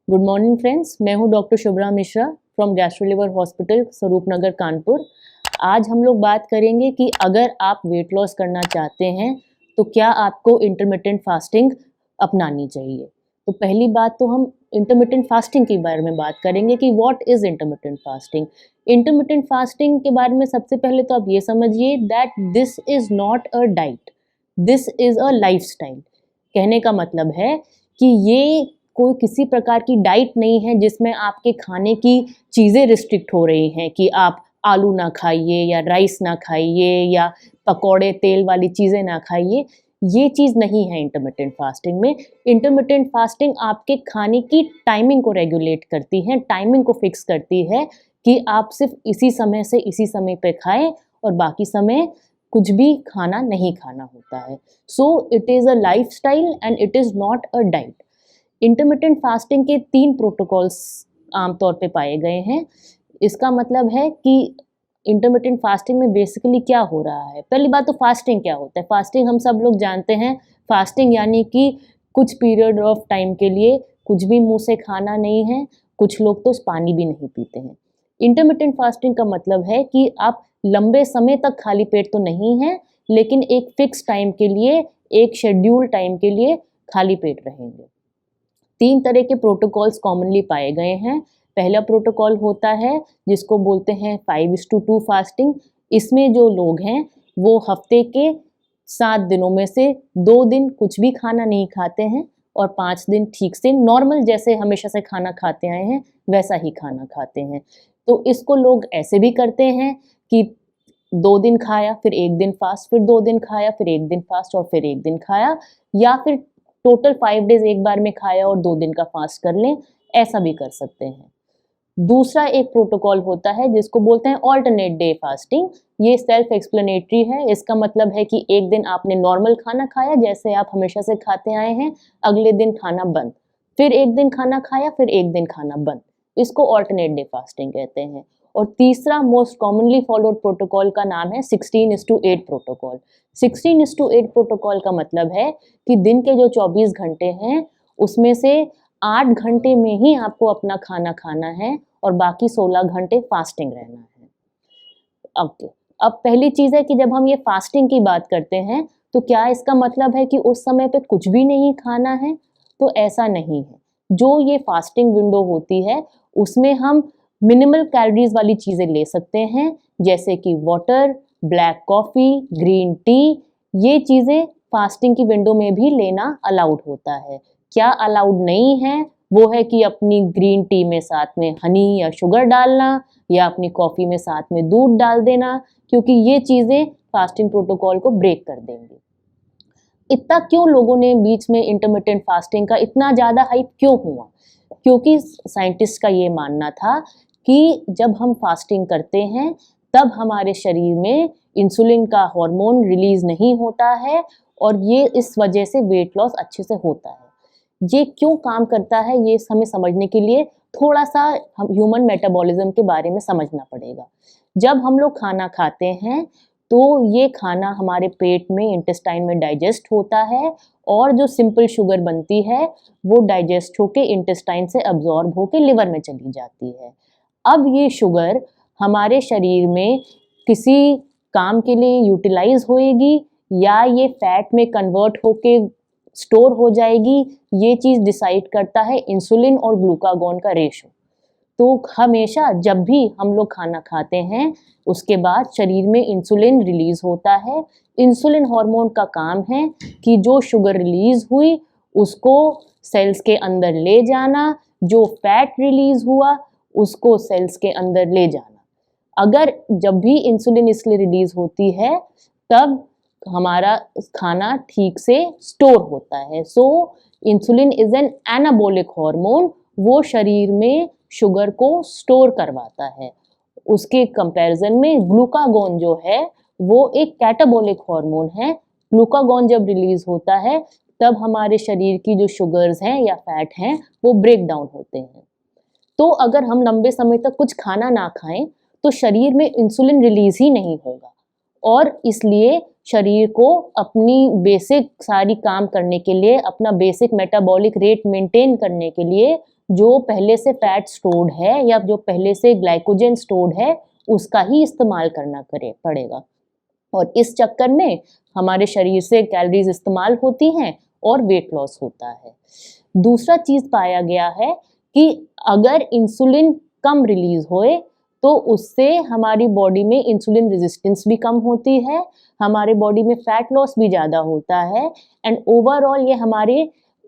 Good morning friends, मैं हूं doctor Shubhra Mishra from gastro liver hospital स्वरूप नगर कानपुर। आज हम लोग बात करेंगे कि अगर आप वेट लॉस करना चाहते हैं तो क्या आपको इंटरमिटेंट फास्टिंग अपनानी चाहिए। तो पहली बात तो हम इंटरमिटेंट फास्टिंग के बारे में बात करेंगे कि what is intermittent fasting. Intermittent fasting के बारे में सबसे पहले तो आप ये समझिए that this is not a diet, this is a lifestyle. कहने का मतलब है कि ये कोई किसी प्रकार की डाइट नहीं है जिसमें आपके खाने की चीज़ें रिस्ट्रिक्ट हो रही हैं कि आप आलू ना खाइए या राइस ना खाइए या पकौड़े तेल वाली चीज़ें ना खाइए। ये चीज़ नहीं है इंटरमिटेंट फास्टिंग में। इंटरमिटेंट फास्टिंग आपके खाने की टाइमिंग को रेगुलेट करती है, टाइमिंग को फिक्स करती है कि आप सिर्फ इसी समय से इसी समय पे खाएं और बाकी समय कुछ भी खाना नहीं खाना होता है। So it is a lifestyle and it is not a diet. Intermittent fasting के 3 प्रोटोकॉल्स आमतौर पे पाए गए हैं। इसका मतलब है कि इंटरमिटेंट फास्टिंग में बेसिकली क्या हो रहा है। पहली बात तो फास्टिंग क्या होता है। फास्टिंग हम सब लोग जानते हैं। फास्टिंग यानी कि कुछ पीरियड ऑफ टाइम के लिए कुछ भी मुंह से खाना नहीं है। कुछ लोग तो पानी भी नहीं पीते हैं। इंटरमिटेंट फास्टिंग का मतलब है कि आप लंबे समय तक खाली पेट तो नहीं हैं, लेकिन एक फिक्स टाइम के लिए, एक शेड्यूल टाइम के लिए खाली पेट रहेंगे। 3 तरह के प्रोटोकॉल्स कॉमनली पाए गए हैं। पहला प्रोटोकॉल होता है जिसको बोलते हैं 5:2 फास्टिंग। इसमें जो लोग हैं वो हफ्ते के 7 दिनों में से 2 दिन कुछ भी खाना नहीं खाते हैं और 5 दिन ठीक से नॉर्मल जैसे हमेशा से खाना खाते आए हैं वैसा ही खाना खाते हैं। तो इसको लोग ऐसे भी करते हैं कि 2 दिन खाया, फिर 1 दिन फास्ट, फिर 2 दिन खाया, फिर 1 दिन फास्ट और फिर 1 दिन खाया, या फिर टोटल 5 डेज़ एक बार में खाया और 2 दिन का फास्ट कर लें, ऐसा भी कर सकते हैं। दूसरा एक प्रोटोकॉल होता है जिसको बोलते हैं अल्टरनेट डे फास्टिंग। ये सेल्फ एक्सप्लेनेटरी है। इसका मतलब है कि एक दिन आपने नॉर्मल खाना खाया जैसे आप हमेशा से खाते आए हैं, अगले दिन खाना बंद, फिर एक दिन खाना खाया, फिर एक दिन खाना बंद। इसको अल्टरनेट डे फास्टिंग कहते हैं। और तीसरा मोस्ट कॉमनली फॉलोड प्रोटोकॉल का नाम है 16:8 प्रोटोकॉल। 16:8 प्रोटोकॉल का मतलब है कि दिन के जो 24 घंटे हैं उसमें से 8 घंटे में ही आपको अपना खाना खाना है और बाकी 16 घंटे फास्टिंग रहना है। ओके, अब पहली चीज़ है कि जब हम ये फास्टिंग की बात करते हैं तो क्या इसका मतलब है कि उस समय पे कुछ भी नहीं खाना है? तो ऐसा नहीं है। जो ये फास्टिंग विंडो होती है उसमें हम मिनिमल कैलोरीज वाली चीज़ें ले सकते हैं जैसे कि water, black coffee, green tea. ये चीज़ें फास्टिंग की विंडो में भी लेना अलाउड होता है। क्या अलाउड नहीं है वो है कि अपनी ग्रीन टी में साथ में हनी या शुगर डालना या अपनी कॉफ़ी में साथ में दूध डाल देना, क्योंकि ये चीज़ें फास्टिंग प्रोटोकॉल को ब्रेक कर देंगी। इतना क्यों लोगों ने बीच में इंटरमिटेंट फास्टिंग का इतना ज़्यादा हाइप क्यों हुआ? क्योंकि साइंटिस्ट का ये मानना था कि जब हम फास्टिंग करते हैं तब हमारे शरीर में इंसुलिन का हार्मोन रिलीज नहीं होता है और ये इस वजह से वेट लॉस अच्छे से होता है। ये क्यों काम करता है ये हमें समझने के लिए थोड़ा सा हम ह्यूमन मेटाबॉलिज्म के बारे में समझना पड़ेगा। जब हम लोग खाना खाते हैं तो ये खाना हमारे पेट में इंटेस्टाइन में डाइजेस्ट होता है और जो सिंपल शुगर बनती है वो डाइजेस्ट होके इंटेस्टाइन से अब्जॉर्ब होके लिवर में चली जाती है। अब ये शुगर हमारे शरीर में किसी काम के लिए यूटिलाइज होएगी या ये फैट में कन्वर्ट होके स्टोर हो जाएगी, ये चीज़ डिसाइड करता है इंसुलिन और ग्लूकागॉन का रेशो। तो हमेशा जब भी हम लोग खाना खाते हैं उसके बाद शरीर में इंसुलिन रिलीज होता है। इंसुलिन हार्मोन का काम है कि जो शुगर रिलीज हुई उसको सेल्स के अंदर ले जाना, जो फैट रिलीज हुआ उसको सेल्स के अंदर ले जाना। अगर जब भी इंसुलिन इसलिए रिलीज होती है तब हमारा खाना ठीक से स्टोर होता है। So insulin is an anabolic hormone, वो शरीर में शुगर को स्टोर करवाता है। उसके कंपैरिजन में ग्लूकागॉन जो है वो एक कैटाबोलिक हार्मोन है। ग्लूकागॉन जब रिलीज होता है तब हमारे शरीर की जो शुगर्स हैं या फैट हैं वो ब्रेक डाउन होते हैं। तो अगर हम लंबे समय तक कुछ खाना ना खाएं तो शरीर में इंसुलिन रिलीज ही नहीं होगा और इसलिए शरीर को अपनी बेसिक सारी काम करने के लिए, अपना बेसिक मेटाबॉलिक रेट मेंटेन करने के लिए जो पहले से फैट स्टोर्ड है या जो पहले से ग्लाइकोजन स्टोर्ड है उसका ही इस्तेमाल करना पड़ेगा। और इस चक्कर में हमारे शरीर से कैलोरीज इस्तेमाल होती हैं और वेट लॉस होता है। दूसरा चीज पाया गया है कि अगर इंसुलिन कम रिलीज होए तो उससे हमारी बॉडी में इंसुलिन रेजिस्टेंस भी कम होती है, हमारे बॉडी में फैट लॉस भी ज़्यादा होता है एंड ओवरऑल ये हमारे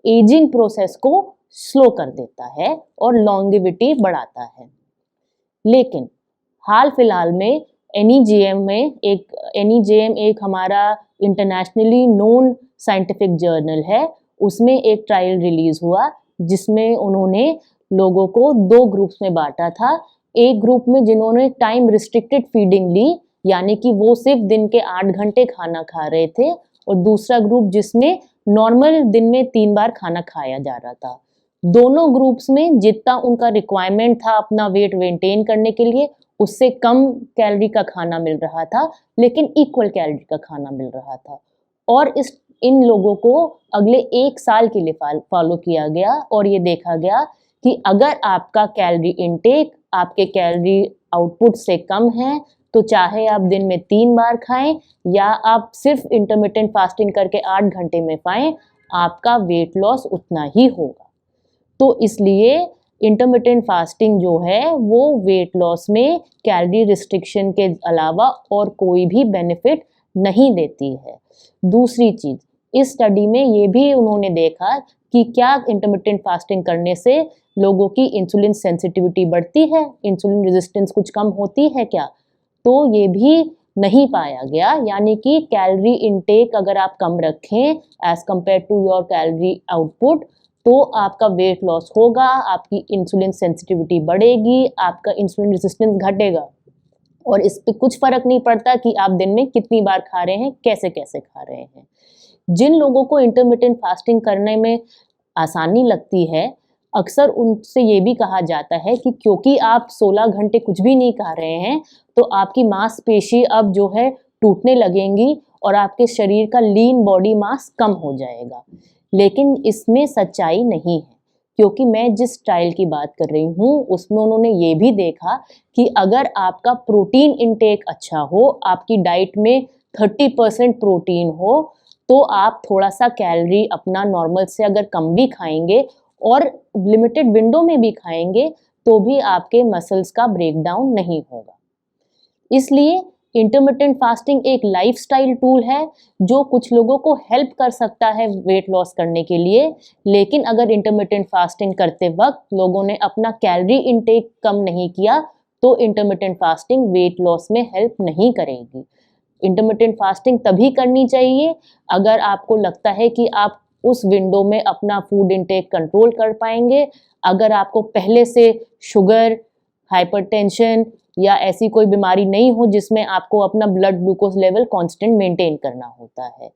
एजिंग प्रोसेस को स्लो कर देता है और लॉन्गेविटी बढ़ाता है। लेकिन हाल फिलहाल में NEJM एक हमारा इंटरनेशनली नोन साइंटिफिक जर्नल है, उसमें एक ट्रायल रिलीज हुआ जिसमें उन्होंने लोगों को 2 ग्रुप्स में बांटा था। एक ग्रुप में जिन्होंने टाइम रिस्ट्रिक्टेड फीडिंग ली, यानी कि वो सिर्फ दिन के 8 घंटे खाना खा रहे थे, और दूसरा ग्रुप जिसमें नॉर्मल दिन में 3 बार खाना खाया जा रहा था। दोनों ग्रुप्स में जितना उनका रिक्वायरमेंट था अपना वेट मेंटेन करने के लिए उससे कम कैलोरी का खाना मिल रहा था, लेकिन इक्वल कैलोरी का खाना मिल रहा था। और इन लोगों को अगले 1 साल के लिए फॉलो किया गया और ये देखा गया कि अगर आपका कैलोरी इनटेक आपके कैलोरी आउटपुट से कम है तो चाहे आप दिन में 3 बार खाएं या आप सिर्फ इंटरमिटेंट फास्टिंग करके 8 घंटे में खाएं, आपका वेट लॉस उतना ही होगा। तो इसलिए इंटरमिटेंट फास्टिंग जो है वो वेट लॉस में कैलोरी रिस्ट्रिक्शन के अलावा और कोई भी बेनिफिट नहीं देती है। दूसरी चीज़, इस स्टडी में ये भी उन्होंने देखा कि क्या इंटरमिटेंट फास्टिंग करने से लोगों की इंसुलिन सेंसिटिविटी बढ़ती है, इंसुलिन रेजिस्टेंस कुछ कम होती है क्या? तो ये भी नहीं पाया गया, यानी कि कैलोरी इनटेक अगर आप कम रखें as compare to your calorie output तो आपका वेट लॉस होगा, आपकी इंसुलिन सेंसिटिविटी बढ़ेगी, आपका इंसुलिन रेजिस्टेंस घटेगा। और इस पे कुछ फर्क नहीं पड़ता कि आप दिन में कितनी बार खा रहे हैं, कैसे कैसे खा रहे हैं। जिन लोगों को इंटरमिटेंट फास्टिंग करने में आसानी लगती है, अक्सर उनसे ये भी कहा जाता है कि क्योंकि आप 16 घंटे कुछ भी नहीं खा रहे हैं तो आपकी मांसपेशी अब जो है टूटने लगेंगी और आपके शरीर का लीन बॉडी मास कम हो जाएगा। लेकिन इसमें सच्चाई नहीं है, क्योंकि मैं जिस ट्रायल की बात कर रही हूँ उसमें उन्होंने ये भी देखा कि अगर आपका प्रोटीन इंटेक अच्छा हो, आपकी डाइट में 30% प्रोटीन हो, तो आप थोड़ा सा कैलोरी अपना नॉर्मल से अगर कम भी खाएंगे और लिमिटेड विंडो में भी खाएंगे तो भी आपके मसल्स का ब्रेकडाउन नहीं होगा। इसलिए इंटरमिटेंट फास्टिंग एक लाइफस्टाइल टूल है जो कुछ लोगों को हेल्प कर सकता है वेट लॉस करने के लिए, लेकिन अगर इंटरमिटेंट फास्टिंग करते वक्त लोगों ने अपना कैलोरी इनटेक कम नहीं किया तो इंटरमिटेंट फास्टिंग वेट लॉस में हेल्प नहीं करेगी। इंटरमिटेंट फास्टिंग तभी करनी चाहिए अगर आपको लगता है कि आप उस विंडो में अपना फूड इनटेक कंट्रोल कर पाएंगे, अगर आपको पहले से शुगर, हाइपरटेंशन या ऐसी कोई बीमारी नहीं हो जिसमें आपको अपना blood glucose level constant maintain करना होता है।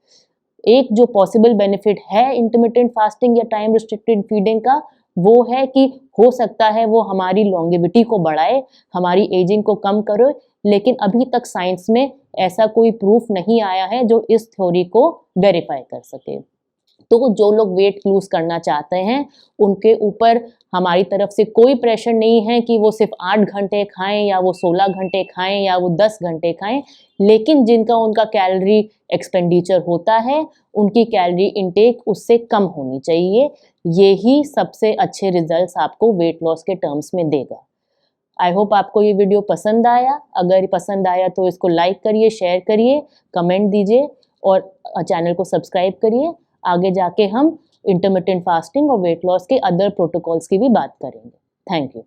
एक जो पॉसिबल बेनिफिट है इंटरमिटेंट फास्टिंग या टाइम रिस्ट्रिक्टेड फीडिंग का, वो है कि हो सकता है वो हमारी लॉन्गेविटी को बढ़ाए, हमारी एजिंग को कम करे, लेकिन अभी तक साइंस में ऐसा कोई प्रूफ नहीं आया है जो इस थ्योरी को वेरीफाई कर सके। तो जो लोग वेट लूज करना चाहते हैं उनके ऊपर हमारी तरफ से कोई प्रेशर नहीं है कि वो सिर्फ 8 घंटे खाएं या वो 16 घंटे खाएं या वो 10 घंटे खाएं, लेकिन जिनका उनका कैलोरी एक्सपेंडिचर होता है उनकी कैलोरी इनटेक उससे कम होनी चाहिए। यही सबसे अच्छे रिजल्ट्स आपको वेट लॉस के टर्म्स में देगा। आई होप आपको ये वीडियो पसंद आया। अगर पसंद आया तो इसको लाइक करिए, शेयर करिए, कमेंट दीजिए और चैनल को सब्सक्राइब करिए। आगे जाके हम इंटरमिटेंट फास्टिंग और वेट लॉस के अदर प्रोटोकॉल्स की भी बात करेंगे। Thank you.